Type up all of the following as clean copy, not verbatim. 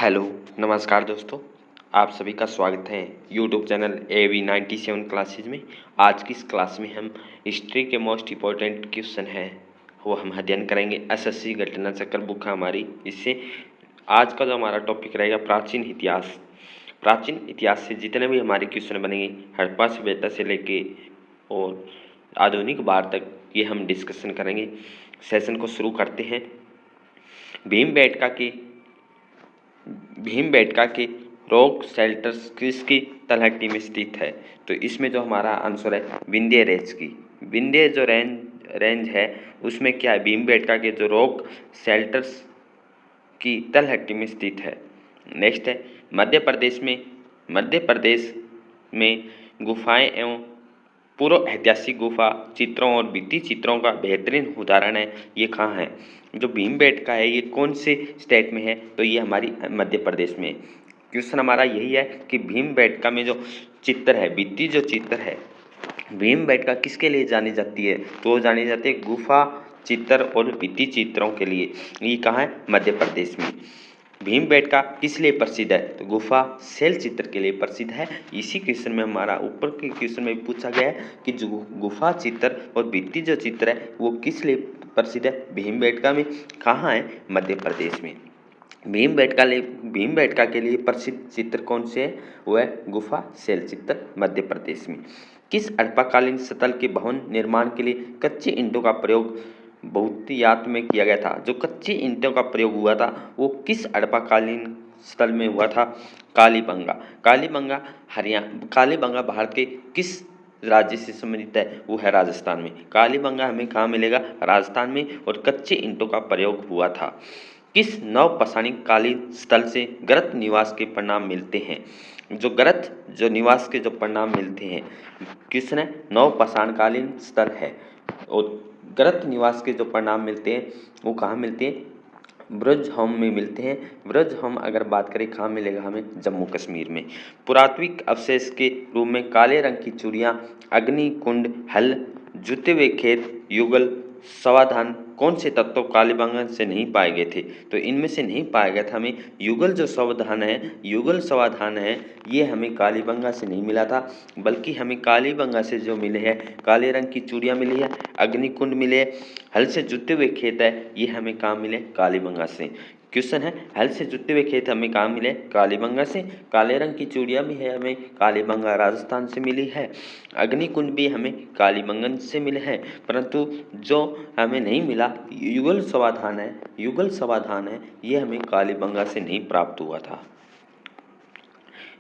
Hello, नमस्कार दोस्तों। आप सभी का स्वागत है यूट्यूब चैनल AV97 क्लासेज में। आज की इस क्लास में हम हिस्ट्री के मोस्ट इम्पोर्टेंट क्वेश्चन हैं वो हम अध्ययन करेंगे। SSC घटना चक्र बुक है हमारी। इससे आज का जो हमारा टॉपिक रहेगा प्राचीन इतिहास। प्राचीन इतिहास से जितने भी हमारे क्वेश्चन बनेंगे हड़प्पा सभ्यता से लेके और आधुनिक भारत तक ये हम डिस्कशन करेंगे। सेशन को शुरू करते हैं। भीमबेटका के रॉक शेल्टर्स किसकी तलहटी में स्थित है? तो इसमें जो हमारा आंसर है विंध्य रेंज की। विंध्य जो रेंज है उसमें क्या है, भीमबेटका के जो रॉक शेल्टर्स की तलहटी में स्थित है। नेक्स्ट है मध्य प्रदेश में गुफाएं एवं पूर्व ऐतिहासिक गुफा चित्रों और भित्ति चित्रों का बेहतरीन उदाहरण है। ये कहाँ है? जो भीमबेटका है ये कौन से स्टेट में है? तो ये हमारी मध्य प्रदेश में है। क्वेश्चन हमारा यही है कि भीमबेटका में जो चित्र है, भित्ति जो चित्र है, भीमबेटका किसके लिए जानी जाती है? तो वो जानी जाती है गुफा चित्र और भित्ति चित्रों के लिए। ये कहाँ है? मध्य प्रदेश में। भीमबेटका किस लिए प्रसिद्ध है? तो गुफा शैल चित्र के लिए प्रसिद्ध है। इसी क्वेश्चन में हमारा ऊपर के क्वेश्चन में पूछा गया है कि जो गुफा चित्र और भित्ति जो चित्र है वो किस लिए प्रसिद्ध है? भीमबेटका में। कहाँ है? मध्य प्रदेश में। भीमबेटका के लिए प्रसिद्ध चित्र कौन से है? वो है गुफा शैल चित्र, मध्य प्रदेश में। किस हड़प्पाकालीन स्थल के भवन निर्माण के लिए कच्चे ईंटों का प्रयोग बहुतायत में किया गया था? जो कच्चे ईंटों का प्रयोग हुआ था वो किस हड़प्पाकालीन स्थल में हुआ था? कालीबंगा। कालीबंगा भारत के किस राज्य से संबंधित है? वो है राजस्थान में। कालीबंगा हमें कहाँ मिलेगा? राजस्थान में। और कच्चे ईंटों का प्रयोग हुआ था। किस नवपाषाणिक कालीन स्थल से गरत निवास के परिणाम मिलते हैं? जो निवास के जो परिणाम मिलते हैं किस ने नवपाषाणकालीन स्थल है। और गरत निवास के जो परिणाम मिलते हैं वो कहाँ मिलते हैं? ब्रजहोम में मिलते हैं। ब्रजहोम अगर बात करें कहाँ मिलेगा हमें? जम्मू कश्मीर में। पुरातात्विक अवशेष के रूप में काले रंग की चूड़ियाँ, अग्निकुंड, हल, जुते हुए खेत, युगल, समाधान कौन से तत्व कालीबंगा से नहीं पाए गए थे? तो इनमें से नहीं पाया गया था हमें युगल समाधान है ये हमें कालीबंगा से नहीं मिला था, बल्कि हमें कालीबंगा से जो मिले हैं काले रंग की चूड़ियाँ मिली है, अग्निकुंड मिले, हल से जुते हुए खेत है, ये हमें कहाँ मिले? कालीबंगा से। क्वेश्चन है हल से जुते हुए खेत हमें कहाँ मिले? कालीबंगा से। काले रंग की चूड़ियाँ भी है हमें कालीबंगा राजस्थान से मिली है। अग्निकुंड भी हमें कालीबंगन से मिले हैं। परंतु जो हमें नहीं मिला युगल समाधान है ये हमें कालीबंगा से नहीं प्राप्त हुआ था।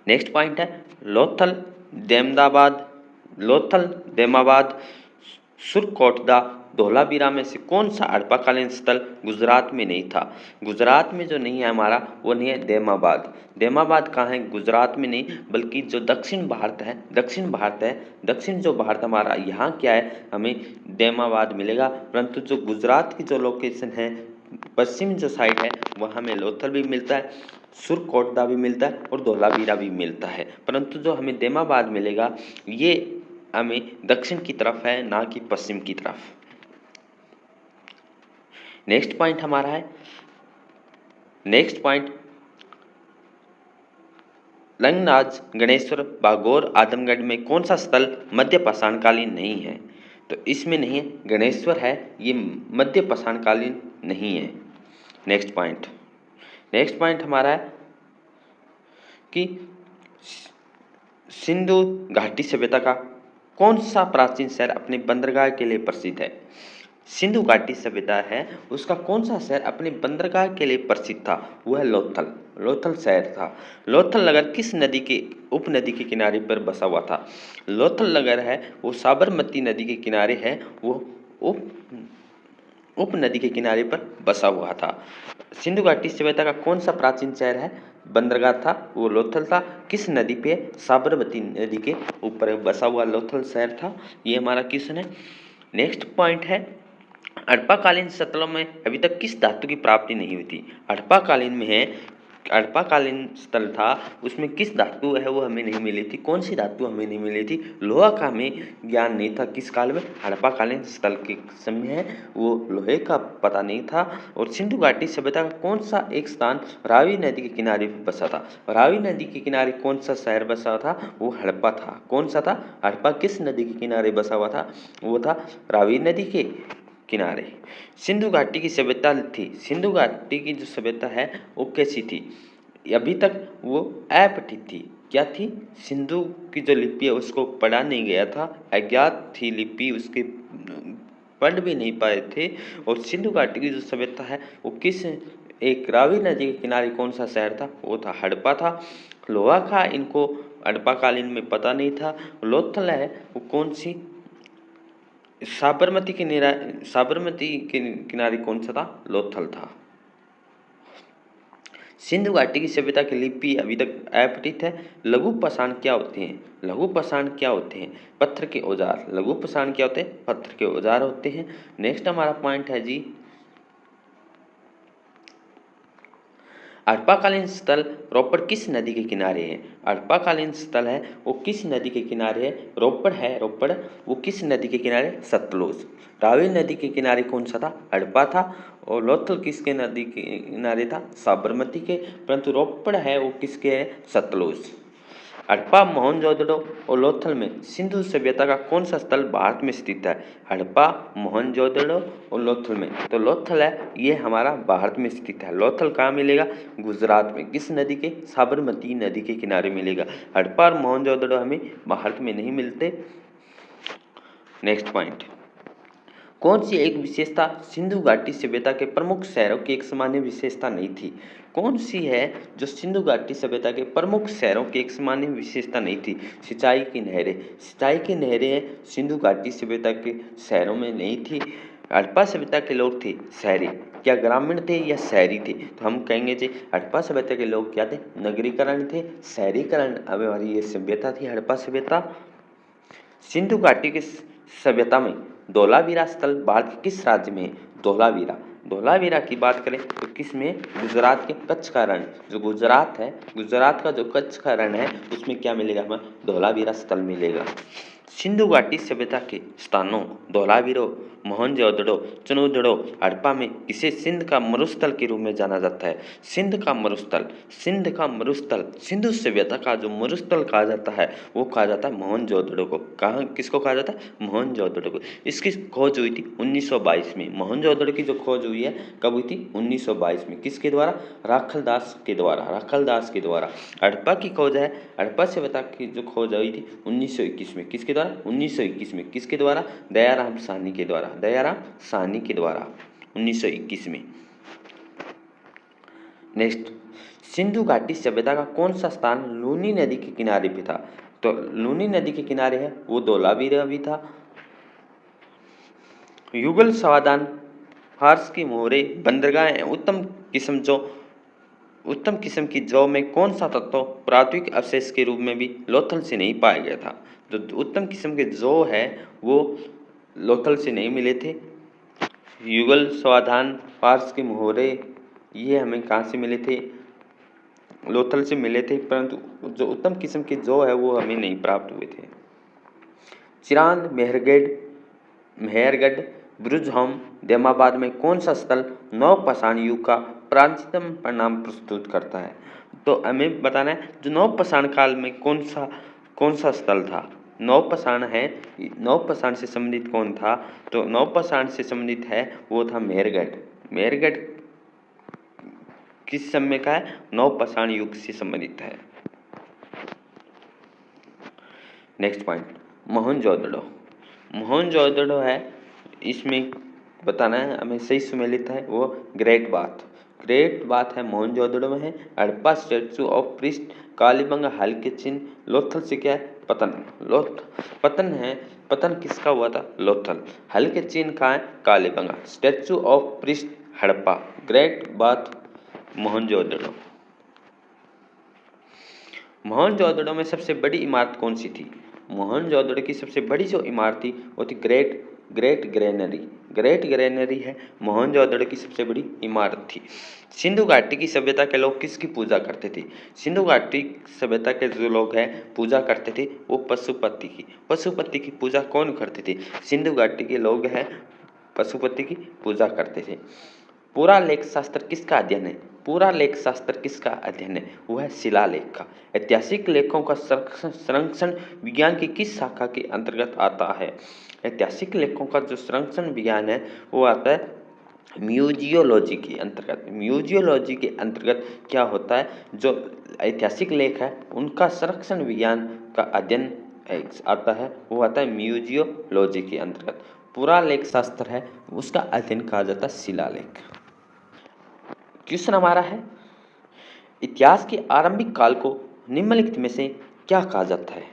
नेक्स्ट पॉइंट है लोथल देमाबाद सुरकोटदा धोलावीरा में से कौन सा हड़प्पाकालीन स्थल गुजरात में नहीं था? गुजरात में जो नहीं है हमारा वो नहीं है देमाबाद। देमाबाद कहाँ है? गुजरात में नहीं, बल्कि जो दक्षिण जो भारत हमारा यहाँ क्या है? हमें देमाबाद मिलेगा। परंतु जो गुजरात की जो लोकेशन है पश्चिम जो साइड है वहाँ हमें लोथल भी मिलता है, सुरकोटदा भी मिलता है और धोलावीरा भी मिलता है। परंतु जो हमें देमाबाद मिलेगा ये हमें दक्षिण की तरफ है, ना कि पश्चिम की तरफ। नेक्स्ट पॉइंट लंगनाज, गणेश्वर, भागौर, आदमगढ़ में कौन सा स्थल मध्य पाषाणकालीन नहीं है? तो इसमें नहीं है, गणेश्वर है, ये मध्य पाषाणकालीन नहीं है। नेक्स्ट पॉइंट हमारा है कि सिंधु घाटी सभ्यता का कौन सा प्राचीन शहर अपने बंदरगाह के लिए प्रसिद्ध है? सिंधु घाटी सभ्यता है उसका कौन सा शहर अपने बंदरगाह के लिए प्रसिद्ध था? वह है लोथल शहर था। लोथल नगर किस नदी के उपनदी के किनारे पर बसा हुआ था? लोथल नगर है वो साबरमती नदी के किनारे है, वो उपनदी के किनारे पर बसा हुआ था। सिंधु घाटी सभ्यता का कौन सा प्राचीन शहर है बंदरगाह था? वो लोथल था। किस नदी पे? साबरमती नदी के ऊपर बसा हुआ लोथल शहर था। ये हमारा क्वेश्चन है। नेक्स्ट पॉइंट है हड़प्पाकालीन स्थलों में अभी तक किस धातु की प्राप्ति नहीं हुई थी? हड़प्पाकालीन में है हड़प्पाकालीन स्थल था उसमें किस धातु है वो हमें नहीं मिली थी, कौन सी धातु हमें नहीं मिली थी, लोहा का हमें ज्ञान नहीं था किस काल में, हड़प्पाकालीन स्थल के समय है वो लोहे का पता नहीं था। और सिंधु घाटी सभ्यता का कौन सा एक स्थान रावी नदी के किनारे बसा था, रावी नदी के किनारे कौन सा शहर बसा था, वो हड़प्पा था। कौन सा था, हड़प्पा किस नदी के किनारे बसा हुआ था, वो था रावी नदी के किनारे। सिंधु घाटी की सभ्यता थी, सिंधु घाटी की जो सभ्यता है वो कैसी थी, अभी तक वो अपठित थी। क्या थी, सिंधु की जो लिपि है उसको पढ़ा नहीं गया था, अज्ञात थी लिपि, उसके पढ़ भी नहीं पाए थे। और सिंधु घाटी की जो सभ्यता है वो किस एक रावी नदी के किनारे कौन सा शहर था, वो था हड़प्पा था। लोहा का इनको हड़प्पाकालीन में पता नहीं था। लोथल है वो कौन सी, साबरमती के किनारे कौन सा था, लोथल था। सिंधु घाटी की सभ्यता की लिपि अभी तक अपठित है। लघु पाषाण क्या होते हैं, लघु पाषाण क्या होते हैं, पत्थर के औजार। लघु पाषाण क्या होते हैं, पत्थर के औजार होते हैं। नेक्स्ट हमारा पॉइंट है जी, हड़प्पाकालीन स्थल रोपड़ किस नदी के किनारे है, हड़प्पाकालीन स्थल है वो किस नदी के किनारे है, रोपड़ है, रोपड़ वो किस नदी के किनारे, सतलुज। रावी नदी के किनारे कौन सा था, हड़प्पा था। और लोथल किसके नदी के किनारे था, साबरमती के। परंतु रोपड़ है वो किसके है, सतलुज। हड़प्पा, मोहनजोदड़ो और लोथल में सिंधु सभ्यता का कौन सा स्थल भारत में स्थित है, हड़प्पा, मोहनजोदड़ो और लोथल में। तो लोथल है ये हमारा भारत में स्थित है। लोथल कहाँ मिलेगा, गुजरात में। किस नदी के, साबरमती नदी के किनारे मिलेगा। हड़प्पा और मोहनजोदड़ो हमें भारत में नहीं मिलते। नेक्स्ट पॉइंट, कौन सी एक विशेषता सिंधु घाटी सभ्यता के प्रमुख शहरों की एक सामान्य विशेषता नहीं थी, कौन सी है जो सिंधु घाटी सभ्यता के प्रमुख शहरों की एक सामान्य विशेषता नहीं थी, सिंचाई की नहरें। सिंचाई की नहरें सिंधु घाटी सभ्यता के शहरों में नहीं थी। हड़प्पा सभ्यता के लोग थे शहरी, क्या ग्रामीण थे या शहरी थे, तो हम कहेंगे जी हड़प्पा सभ्यता के लोग क्या थे, नगरीकरण थे, शहरीकरण। अब हमारी ये सभ्यता थी हड़प्पा सभ्यता। सिंधु घाटी की सभ्यता में धोलावीरा स्थल भारत के किस राज्य में है, धोलावीरा। धोलावीरा की बात करें तो किस में, गुजरात के कच्छ का रण, जो गुजरात है, गुजरात का जो कच्छ का रण है उसमें क्या मिलेगा हमें, धोलावीरा स्थल मिलेगा। सिंधु घाटी सभ्यता के स्थानों धोलावीरा, मोहनजोदड़ो, चनोदड़ो, हड़प्पा में इसे सिंध का मरुस्थल के रूप में जाना जाता है। सिंध का मरुस्थल, सिंध का मरुस्थल, सिंधु सभ्यता का जो मरुस्थल कहा जाता है वो कहा जाता है मोहनजोदड़ो को। कहाँ, किसको कहा जाता है, मोहनजोदड़ो को। इसकी खोज हुई थी 1922 में। मोहनजोदड़ो की जो खोज हुई है कब हुई थी, 1922 में। किसके द्वारा, राखलदास के द्वारा, राखलदास के द्वारा। हड़प्पा की खोज है, हड़प्पा सभ्यता की जो खोज हुई थी 1921 में। किसके द्वारा, 1921 में। किसके द्वारा, दयाराम साहनी के द्वारा, दयाराम साहनी के द्वारा 1921 में। नेक्स्ट, सिंधु घाटी सभ्यता का कौन सा स्थान लूनी नदी के किनारे पे था, तो लूनी नदी के किनारे है वो धोलावीरा भी था। युगल समाधान, फारस की मोहरे, बंदरगाह उत्तम किस्म की जौ में कौन सा तत्व प्राथमिक अवशेष के रूप में भी लोथल से नहीं पाया गया था। जो उत्तम किस्म के जौ है वो लोथल से नहीं मिले थे। युगल समाधान, फारस के मोहरे, ये हमें कहाँ से मिले थे, लोथल से मिले थे। परंतु जो उत्तम किस्म के जौ है वो हमें नहीं प्राप्त हुए थे। चिरांद, मेहरगढ़, ब्रुजहोम, देमाबाद में कौन सा स्थल नवपाषाण युग का प्राचीनतम परिणाम प्रस्तुत करता है। तो हमें बताना है जो नवपाषाण काल में कौन सा स्थल था। नवपाषाण है, नवपाषाण से संबंधित कौन था, तो नवपाषाण से संबंधित है वो था मेहरगढ़। मेहरगढ़ किस समय का है, नवपाषाण युग से संबंधित है। Next point, Mohenjodaro. मोहनजोदड़ो है, इसमें बताना है हमें सही सुमेलित है वो ग्रेट बाथ। ग्रेट बाथ है मोहनजोदड़ो में है। Harappa statue of priest, Kalibanga हल के चिन्ह, लोथल से क्या है, पतन। पतन है, पतन किसका हुआ था, लोथल। हल के चिन्ह कहाँ है, Kalibanga. Statue of priest Harappa, great bath Mohenjodaro. Mohenjodaro में सबसे बड़ी इमारत कौन सी थी, मोहनजोदड़ो की सबसे बड़ी जो इमारत थी वो थी great great granary. Great granary है मोहनजोदड़ो की सबसे बड़ी इमारत थी। सिंधु घाटी की सभ्यता के लोग किसकी पूजा करते थे? सिंधु घाटी सभ्यता के जो लोग हैं पूजा करते थे वो पशुपति की। पशुपति की पूजा कौन करते थे? सिंधु घाटी के लोग हैं पशुपति की पूजा करते थे। पूरा लेख शास्त्र किसका अध्ययन है? पूरा लेख शास्त्र किसका अध्ययन है? वो है शिलालेख का। ऐतिहासिक लेखों का संरक्षण विज्ञान की किस शाखा के अंतर्गत आता है? ऐतिहासिक लेखों का जो संरक्षण विज्ञान है वो आता है म्यूजियोलॉजी के अंतर्गत। म्यूजियोलॉजी के अंतर्गत क्या होता है? जो ऐतिहासिक लेख है उनका संरक्षण विज्ञान का अध्ययन आता है, वो आता है म्यूजियोलॉजी के अंतर्गत। पूरा लेख शास्त्र है उसका अध्ययन कहा जाता है शिलालेख। क्वेश्चन हमारा है, इतिहास के आरंभिक काल को निम्नलिखित में से क्या कहा जाता है?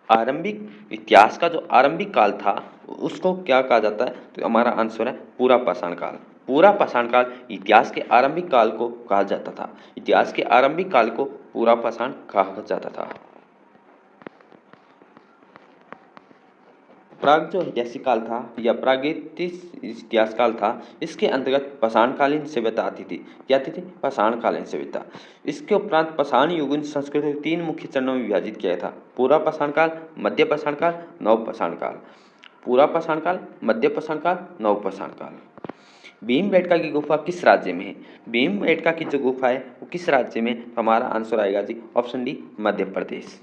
आरंभिक इतिहास का जो आरंभिक काल था उसको क्या कहा जाता है? तो हमारा आंसर है पूरा पाषाण काल। पूरा पाषाण काल इतिहास के आरंभिक काल को कहा जाता था। इतिहास के आरंभिक काल को पूरा पाषाण कहा जाता था। प्राग जो ऐतिहासिक काल था या प्रागैतिहासिक इतिहास काल था, इसके अंतर्गत पाषाणकालीन सभ्यता आती थी। क्या आती थी? पाषाणकालीन सभ्यता। इसके उपरांत पाषाण युगीन संस्कृति को 3 मुख्य चरणों में विभाजित किया था। पूरा पाषाण काल, मध्य पाषाण काल, नव पाषाण काल। पूरा पाषाण काल, मध्य पाषाण काल, नव पाषाण काल। भीमबेटका की गुफा किस राज्य में है? भीमबेटका की जो गुफा है वो किस राज्य में? हमारा आंसर आएगा जी ऑप्शन डी मध्य प्रदेश।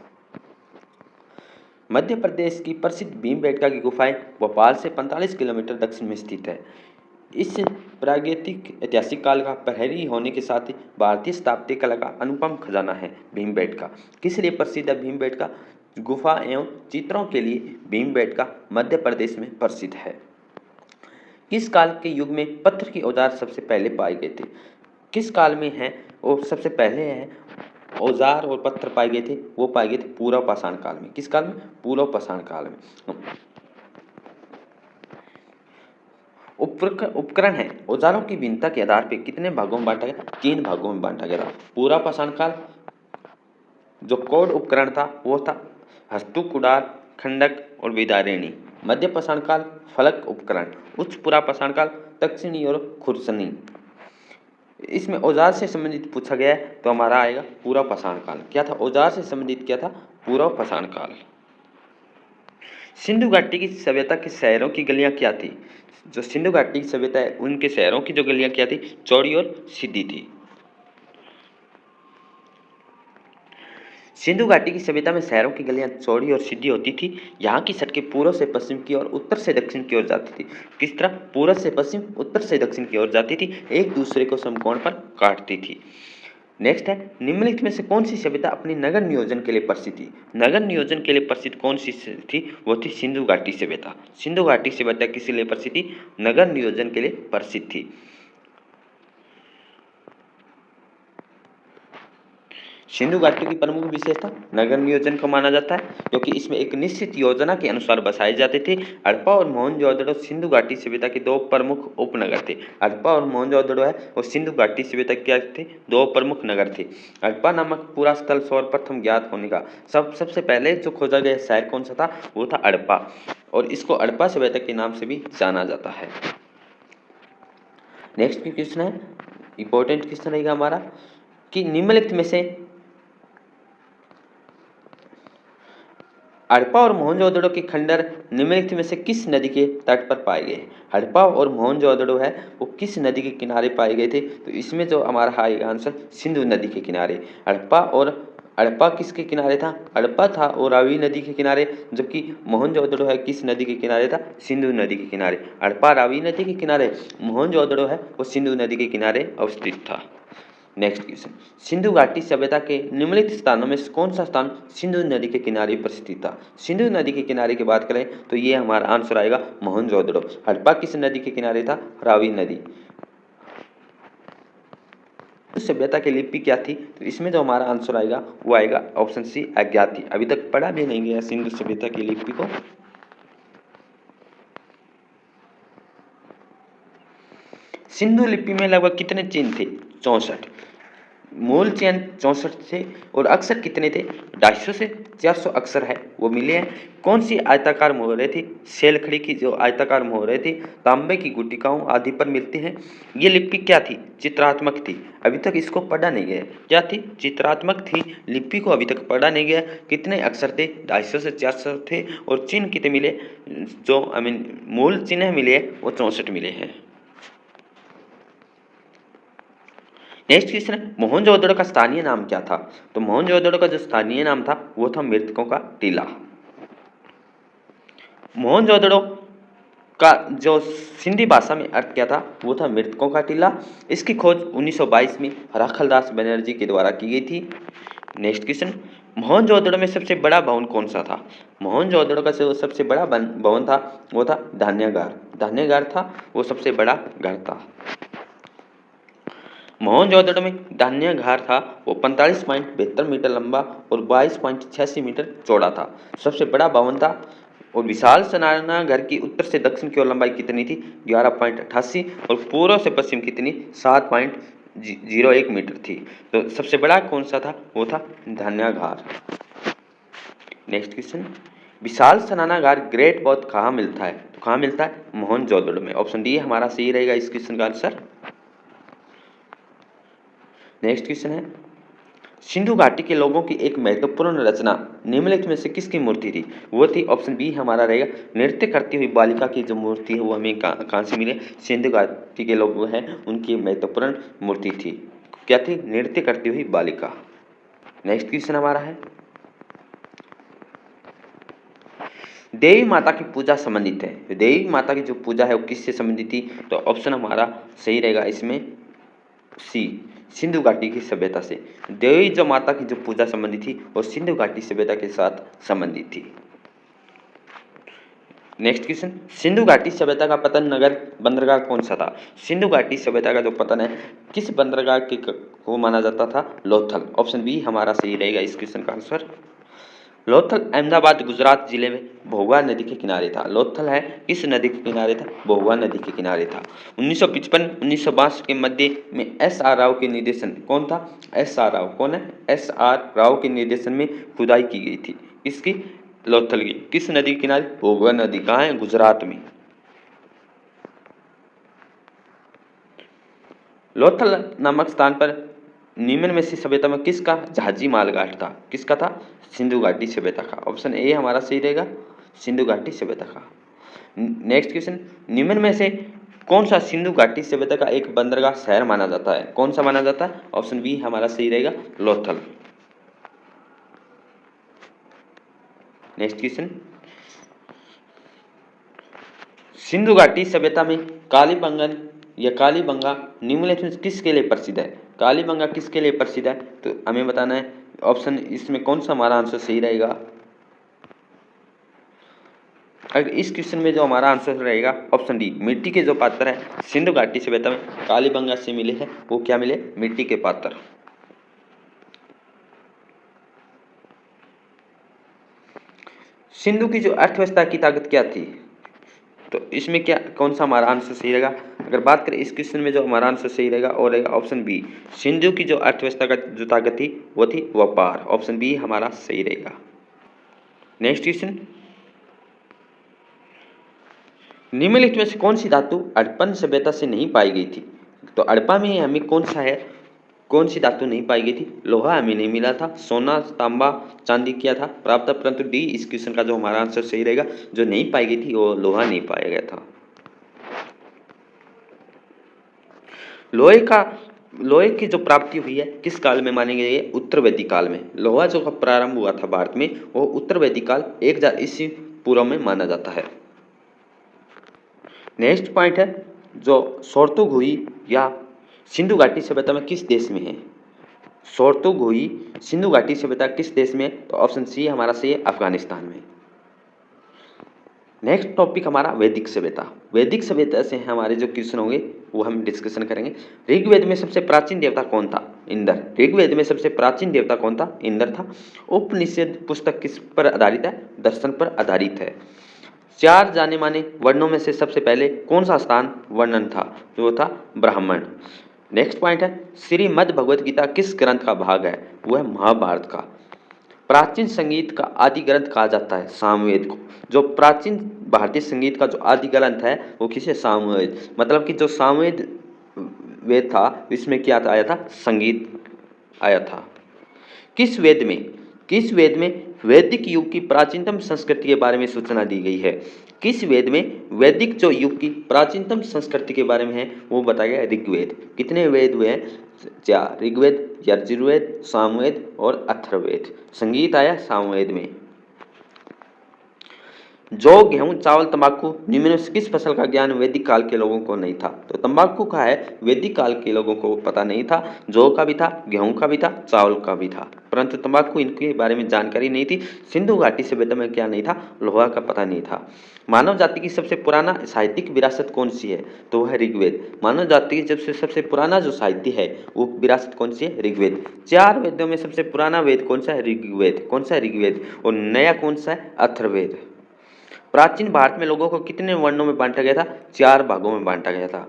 मध्य प्रदेश की प्रसिद्ध भीमबेटका की गुफाएं भोपाल से 45 किलोमीटर दक्षिण में स्थित है। इस प्रागैतिक ऐतिहासिक काल का प्रहरी होने के साथ ही भारतीय स्थापत्य कला का अनुपम खजाना है भीमबेटका। किस लिए प्रसिद्ध है भीमबेटका? गुफा एवं चित्रों के लिए भीमबेटका मध्य प्रदेश में प्रसिद्ध है। किस काल के युग में पत्थर के औजार सबसे पहले पाए गए थे? किस काल में है वो सबसे पहले है औजार और पत्थर पाए गए थे? वो पाए गए थे पूर्व पाषाण काल में। किस काल में? पूर्व पाषाण काल में। उपकरण है औजारों की भिन्नता के आधार पर कितने भागों में बांटा गया? 3 भागों में बांटा गया था। पूर्व पाषाण काल जो कोड उपकरण था वो था हस्तु, कुड़ार, खंडक और विदारिणी। मध्य पाषाण काल फलक उपकरण। उच्च पूरा पाषाण काल दक्षिणी और खुरसनी। इसमें औजार से संबंधित पूछा गया है तो हमारा आएगा पूरा पाषाण काल। क्या था? औजार से संबंधित क्या था? पूरा पाषाण काल। सिंधु घाटी की सभ्यता के शहरों की गलियां क्या थी? जो सिंधु घाटी की सभ्यता है उनके शहरों की जो गलियां क्या थी? चौड़ी और सीधी थी। सिंधु घाटी की सभ्यता में शहरों की गलियां चौड़ी और सीधी होती थी। यहाँ की सड़कें पूर्व से पश्चिम की ओर, उत्तर से दक्षिण की ओर जाती थी। किस तरह? पूर्व से पश्चिम, उत्तर से दक्षिण की ओर जाती थी, एक दूसरे को समकोण पर काटती थी। नेक्स्ट है, निम्नलिखित में से कौन सी सभ्यता अपनी नगर नियोजन के लिए प्रसिद्ध थी? नगर नियोजन के लिए प्रसिद्ध कौन सी थी? वो थी सिंधु घाटी सभ्यता। सिंधु घाटी सभ्यता किस लिए प्रसिद्ध थी? नगर नियोजन के लिए प्रसिद्ध थी। सिंधु घाटी की प्रमुख विशेषता नगर नियोजन को माना जाता है क्योंकि इसमें एक निश्चित योजना के अनुसार बसाए जाते थे। हड़प्पा और मोहनजोदड़ो सिंधु घाटी सभ्यता के 2 प्रमुख उपनगर थे। हड़प्पा और मोहनजोदड़ो है और सिंधु घाटी सभ्यता क्या थे? 2 प्रमुख नगर थे। हड़प्पा नामक पूरा स्थल सर्वप्रथम ज्ञात होने का सबसे पहले जो खोजा गया शहर कौन सा था? वो था हड़प्पा और इसको हड़प्पा सभ्यता के नाम से भी जाना जाता है। नेक्स्ट क्वेश्चन है, इंपॉर्टेंट क्वेश्चन रहेगा हमारा कि निम्नलिखित में से हड़प्पा और मोहनजोदड़ो के खंडर निम्नलिखित में से किस नदी के तट पर पाए गए? हड़प्पा और मोहनजोदड़ो है वो किस नदी के किनारे पाए गए थे? तो इसमें जो हमारा आएगा आंसर सिंधु नदी के किनारे। हड़प्पा किसके किनारे था? हड़प्पा था वो रावी नदी के किनारे, जबकि मोहनजोदड़ो है किस नदी के किनारे था? सिंधु नदी के किनारे। हड़प्पा रावी नदी के किनारे, मोहनजोदड़ो है वो सिंधु नदी के किनारे अवस्थित था। नेक्स्ट क्वेश्चन, सिंधु घाटी सभ्यता के निम्नलिखित स्थानों में कौन सा स्थान सिंधु नदी के किनारे पर स्थित था? सिंधु नदी के किनारे की बात करें तो ये हमारा आंसर आएगा मोहनजोदड़ो। हड़प्पा किस नदी के किनारे था? रावी नदी। सभ्यता की लिपि क्या थी? तो इसमें जो हमारा आंसर आएगा वो आएगा ऑप्शन सी अज्ञात थी। अभी तक पढ़ा भी नहीं गया सिंधु सभ्यता की लिपि को। सिंधु लिपि में लगभग कितने चिन्ह थे? 64। मूल चयन 64 थे और अक्षर कितने थे? 250 से 400 अक्षर है वो मिले हैं। कौन सी आयताकार मोहरें थी? शैलखड़ी की जो आयताकार मोहरें थी तांबे की गुटिकाओं आदि पर मिलती हैं। ये लिपि क्या थी? चित्रात्मक थी। अभी तक इसको पढ़ा नहीं गया। क्या थी? चित्रात्मक थी। लिपि को अभी तक पढ़ा नहीं गया। कितने अक्षर थे? 250 से 400 थे। और चिन्ह कितने मिले? जो मूल चिन्ह मिले वो 64 मिले हैं। नेक्स्ट क्वेश्चन है, मोहनजोदड़ो का स्थानीय नाम क्या था? तो मोहनजोदड़ो का जो स्थानीय नाम था वो था मृतकों का टीला। मोहनजोदड़ो का जो सिंधी भाषा में अर्थ क्या था? वो था मृतकों का टीला। इसकी खोज 1922 में राखलदास बनर्जी के द्वारा की गई थी। नेक्स्ट क्वेश्चन, मोहनजोदड़ो में सबसे बड़ा भवन कौन सा था? मोहनजोदड़ो का जो सबसे बड़ा भवन था वो था धान्यागार। धान्यागार था वो सबसे बड़ा घर था। मोहनजोदड़ो में धान्यागार था वो 45.72 मीटर लंबा और 22.86 मीटर चौड़ा था। सबसे बड़ा भवन था। और विशाल स्नानागार की उत्तर से दक्षिण की ओर लंबाई कितनी थी? 11.88 और पूर्व से पश्चिम कितनी? 7.01 मीटर थी। तो सबसे बड़ा कौन सा था? वो था धान्यागार। नेक्स्ट क्वेश्चन, विशाल स्नानागार ग्रेट बौद्ध कहाँ मिलता है? तो कहाँ मिलता है? मोहनजोदड़ो में। ऑप्शन डी हमारा सही रहेगा इस क्वेश्चन का आंसर। नेक्स्ट क्वेश्चन है, सिंधु घाटी के लोगों की एक महत्वपूर्ण रचना निम्नलिखित में से किसकी मूर्ति थी? वो थी ऑप्शन बी हमारा रहेगा नृत्य करती हुई बालिका की जो मूर्ति है वो हमें कहाँ से मिले? सिंधु घाटी के लोग हैं उनकी महत्वपूर्ण मूर्ति थी। क्या थी? नृत्य करती हुई बालिका। नेक्स्ट क्वेश्चन हमारा है, देवी माता की पूजा संबंधित है। देवी माता की जो पूजा है वो किससे संबंधित थी? तो ऑप्शन हमारा सही रहेगा इसमें सी, सिंधु घाटी की सभ्यता से। देवी जो माता की जो पूजा संबंधित थी वो सिंधु घाटी सभ्यता के साथ संबंधित थी। नेक्स्ट क्वेश्चन, सिंधु घाटी सभ्यता का पतन नगर बंदरगाह कौन सा था? सिंधु घाटी सभ्यता का जो पतन है किस बंदरगाह के को माना जाता था? लोथल। ऑप्शन बी हमारा सही रहेगा इस क्वेश्चन का आंसर। लोथल अहमदाबाद गुजरात जिले में भोगवा नदी के किनारे था। लोथल है किस नदी के किनारे था? भोगवा नदी के किनारे था। 1955-1962 के मध्य में एस.आर. राव के निर्देशन कौन था? एस.आर. राव कौन है? एस.आर. राव के निर्देशन में खुदाई की गई थी। इसकी लोथल की किस नदी के किनारे? भोगवा नदी। कहाँ है? गुजरात में। लोथल नामक स्थान पर निम्न में से सभ्यता में किसका जहाजी मालगाट था? किसका था? सिंधु घाटी सभ्यता का। ऑप्शन ए हमारा सही रहेगा, सिंधु घाटी सभ्यता का। नेक्स्ट क्वेश्चन, निम्न में से कौन सा सिंधु घाटी सभ्यता का एक बंदरगाह शहर माना जाता है? कौन सा माना जाता है? ऑप्शन बी हमारा सही रहेगा, लोथल। नेक्स्ट क्वेश्चन, सिंधु घाटी सभ्यता में कालीबंगन या कालीबंगा निम्नलिखित में किसके लिए प्रसिद्ध है? कालीबंगा किसके लिए प्रसिद्ध है? तो हमें बताना है ऑप्शन इसमें कौन सा हमारा आंसर सही रहेगा। अगर इस क्वेश्चन में जो हमारा आंसर रहेगा ऑप्शन डी, मिट्टी के जो पात्र है सिंधु घाटी सभ्यता में कालीबंगा से मिले हैं वो क्या मिले? मिट्टी के पात्र। सिंधु की जो अर्थव्यवस्था की ताकत क्या थी? तो इसमें क्या कौन सा हमारा आंसर सही रहेगा? अगर बात करें इस क्वेश्चन में जो हमारा आंसर सही रहेगा और रहेगा ऑप्शन बी, सिंधु की जो अर्थव्यवस्था का जो ताकत थी वो थी व्यापार। ऑप्शन बी हमारा सही रहेगा। नेक्स्ट क्वेश्चन, निम्नलिखित में से कौन सी धातु हड़प्पन सभ्यता से नहीं पाई गई थी? तो हड़प्पा में हमें कौन सा है, कौन सी धातु नहीं पाई गई थी? लोहा हमें नहीं मिला था, सोना तांबा चांदी किया था प्राप्त, परंतु डी इस क्वेश्चन का जो हमारा आंसर सही रहेगा, जो नहीं पाई गई थी वो लोहा नहीं पाया गया था। लोहे की जो प्राप्ति हुई है किस काल में मानी गई है? उत्तर वैदिक काल में। लोहा जो प्रारंभ हुआ था भारत में वो उत्तर वैदिक काल 1000 ईस्वी पूर्व में माना जाता है। नेक्स्ट पॉइंट है, जो सोर्तुगुई या सिंधु घाटी सभ्यता में किस देश में है? सोर्तुगुई सिंधु घाटी सभ्यता किस देश में? तो ऑप्शन सी हमारा सही है, अफगानिस्तान में। नेक्स्ट टॉपिक हमारा वैदिक सभ्यता। वैदिक सभ्यता से हमारे जो क्वेश्चन होंगे वो हम डिस्कशन करेंगे। ऋग्वेद में सबसे प्राचीन देवता कौन था? इंद्र। ऋग्वेद में सबसे प्राचीन देवता कौन था? इंद्र था। उपनिषद पुस्तक किस पर आधारित है? दर्शन पर आधारित है। 4 जाने माने वर्णों में से सबसे पहले कौन सा स्थान वर्णन था? जो था ब्राह्मण। नेक्स्ट पॉइंट है श्रीमद् भगवत गीता किस ग्रंथ का भाग है? वो है महाभारत का। प्राचीन संगीत का आदि ग्रंथ कहा जाता है सामवेद को। जो प्राचीन भारतीय संगीत का जो आदि ग्रंथ है वो किसे? सामवेद। मतलब कि जो सामवेद वेद था इसमें क्या आया था? संगीत आया था। किस वेद में वैदिक युग की प्राचीनतम संस्कृति के बारे में सूचना दी गई है? किस वेद में वैदिक जो युग की प्राचीनतम संस्कृति के बारे में है वो बताया गया? ऋग्वेद। कितने वेद हुए हैं? 4। ऋग्वेद, यजुर्वेद, सामवेद और अथर्ववेद। संगीत आया सामवेद में। जौ, गेहूं, चावल, तंबाकू निम्न में से किस फसल का ज्ञान वैदिक काल के लोगों को नहीं था? तो तंबाकू का है वैदिक काल के लोगों को पता नहीं था। जौ का भी था, गेहूं का भी था, चावल का भी था, परंतु तंबाकू इनके बारे में जानकारी नहीं थी। सिंधु घाटी सभ्यता में क्या नहीं था? लोहा का पता नहीं था। मानव जाति की सबसे पुराना साहित्यिक विरासत कौन सी है? तो वह है ऋग्वेद। मानव जाति की सबसे पुराना जो साहित्य है वो विरासत कौन सी है? ऋग्वेद। 4 वेदों में सबसे पुराना वेद कौन सा है? ऋग्वेद। कौन सा है? ऋग्वेद। और नया कौन सा है? अथर्ववेद। प्राचीन भारत में लोगों को कितने वर्णों में बांटा गया था? 4 भागों में बांटा गया था।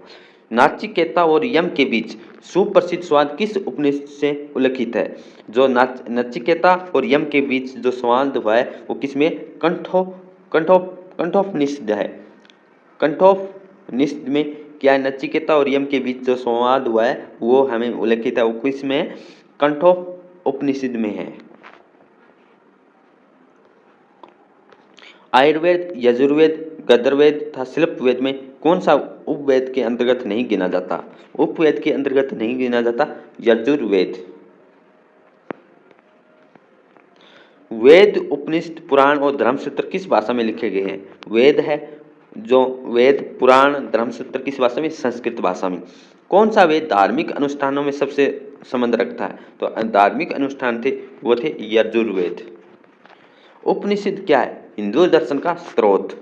नाचिकेता और यम के बीच सुप्रसिद्ध संवाद किस उपनिषद से उल्लिखित है? जो नचिकेता और यम के बीच जो संवाद हुआ है वो किसमें? कंठोपनिषद है। कंठोपनिषद में क्या है? नचिकेता और यम के बीच जो संवाद हुआ है वो हमें उल्लिखित है, वो किसमें? कंठोपनिषद में है। आयुर्वेद, यजुर्वेद, गंधर्ववेद तथा शिल्पवेद में कौन सा उपवेद के अंतर्गत नहीं गिना जाता? उपवेद के अंतर्गत नहीं गिना जाता यजुर्वेद। वेद, उपनिषद, पुराण और धर्मसूत्र किस भाषा में लिखे गए हैं? वेद है जो वेद, पुराण, धर्मसूत्र किस भाषा में? संस्कृत भाषा में। कौन सा वेद धार्मिक अनुष्ठानों में सबसे संबंध रखता है? तो धार्मिक अनुष्ठान थे वो थे यजुर्वेद। उपनिषद क्या है? हिंदू दर्शन का स्रोत।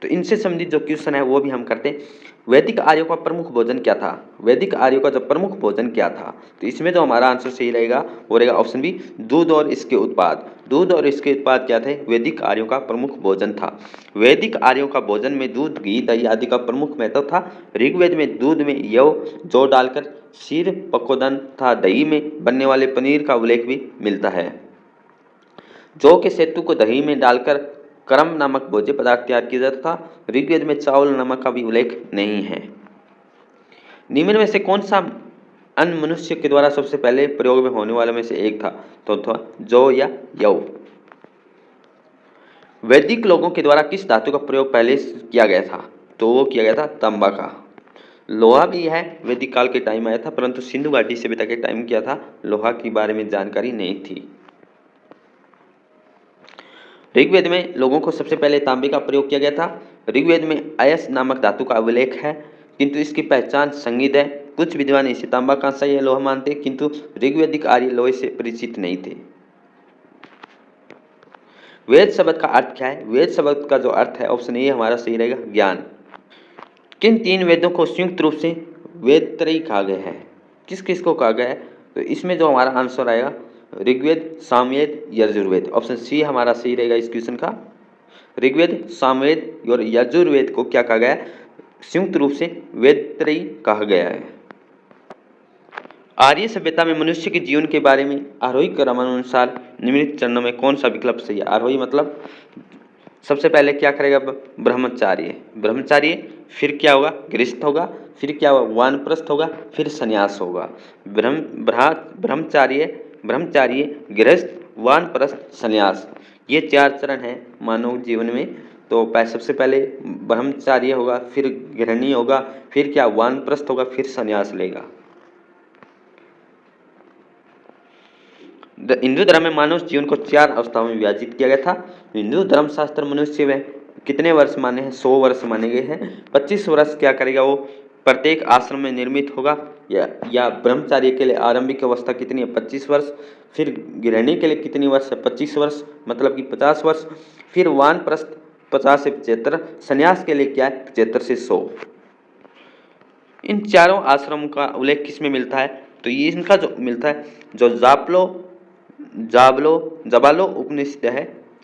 तो इनसे संबंधित जो क्वेश्चन है वो भी हम करते हैं। वैदिक आर्यों का प्रमुख भोजन क्या था? वैदिक आर्यों का जो प्रमुख भोजन क्या था? तो इसमें जो हमारा आंसर सही रहेगा वो रहेगा ऑप्शन बी, दूध और इसके उत्पाद। दूध और इसके उत्पाद क्या थे? वैदिक आर्यों का प्रमुख भोजन था। वैदिक आर्यों का भोजन में दूध, घी, दही आदि का प्रमुख महत्व था। ऋग्वेद में दूध में यव, जौ डालकर क्षीर, पक्वदन तथा दही में बनने वाले पनीर का उल्लेख भी मिलता है। जौ के सेतु को दही में डालकर करम नामक भोज्य पदार्थ तैयार किया जाता था। ऋग्वेद में चावल नमक का भी उल्लेख नहीं है। निम्न में से कौन सा अन्न मनुष्य के द्वारा सबसे पहले प्रयोग में होने वाले में से एक था? तो था जौ या यव। वैदिक लोगों के द्वारा किस धातु का प्रयोग पहले किया गया था? तो वो किया गया था तांबा का। लोहा भी है वैदिक काल के टाइम आया था, परंतु सिंधु घाटी सभ्यता के टाइम किया था, लोहा के बारे में जानकारी नहीं थी। ऋग्वेद में लोगों को सबसे पहले तांबे का प्रयोग किया गया था। ऋग्वेद में अयस नामक धातु का उल्लेख है, किंतु इसकी पहचान संगीत है। कुछ विद्वान इसे तांबा, कांसा या लोहा मानते, किंतु ऋग्वेदिक आर्य लोहे से परिचित नहीं थे। वेद शब्द का अर्थ क्या है? वेद शब्द का जो अर्थ है ऑप्शन ए हमारा सही रहेगा, ज्ञान। किन 3 वेदों को संयुक्त रूप से वेद त्रयी कहा गया है? किस किस को कहा गया है? तो इसमें जो हमारा आंसर आएगा ऋग्वेद, सामवेद, यजुर्वेद। ऑप्शन सी हमारा सही रहेगा इस क्वेश्चन का। ऋग्वेद, सामवेद और यजुर्वेद को क्या कहा गया है? संयुक्त रूप से वेद त्रयी कहा गया है। आर्य सभ्यता में मनुष्य के जीवन के बारे में आरोही क्रमानुसार निम्नलिखित चरणों में कौन सा विकल्प सही है? आरोही मतलब सबसे पहले क्या करेगा? ब्रह्मचार्य, फिर क्या होगा? गृहस्थ होगा, फिर क्या होगा? वानप्रस्थ होगा, फिर संन्यास होगा। ब्रह्मचार्य, गृहस्थ, वानप्रस्थ, संन्यास, ये 4 चरण हैं मानव जीवन में। तो सबसे पहले ब्रह्मचार्य होगा, फिर गृहिणी होगा, फिर क्या? वानप्रस्थ होगा, फिर संन्यास लेगा। हिंदू धर्म में मानव जीवन को 4 अवस्थाओं में विभाजित किया गया था। हिंदू धर्मशास्त्र मनुष्य में कितने वर्ष माने हैं? 100 वर्ष माने गए हैं। 25 वर्ष क्या करेगा? वो प्रत्येक आश्रम में निर्मित होगा। या ब्रह्मचार्य के लिए आरंभिक अवस्था कितनी है? 25 वर्ष। फिर गृहिणी के लिए कितनी वर्ष है? 25 वर्ष, मतलब कि 50 वर्ष। फिर वानप्रस्थ 50 से 75। संन्यास के लिए क्या है? 75 से 100। इन चारों आश्रमों का उल्लेख किस में मिलता है? तो ये इनका जो मिलता है, जो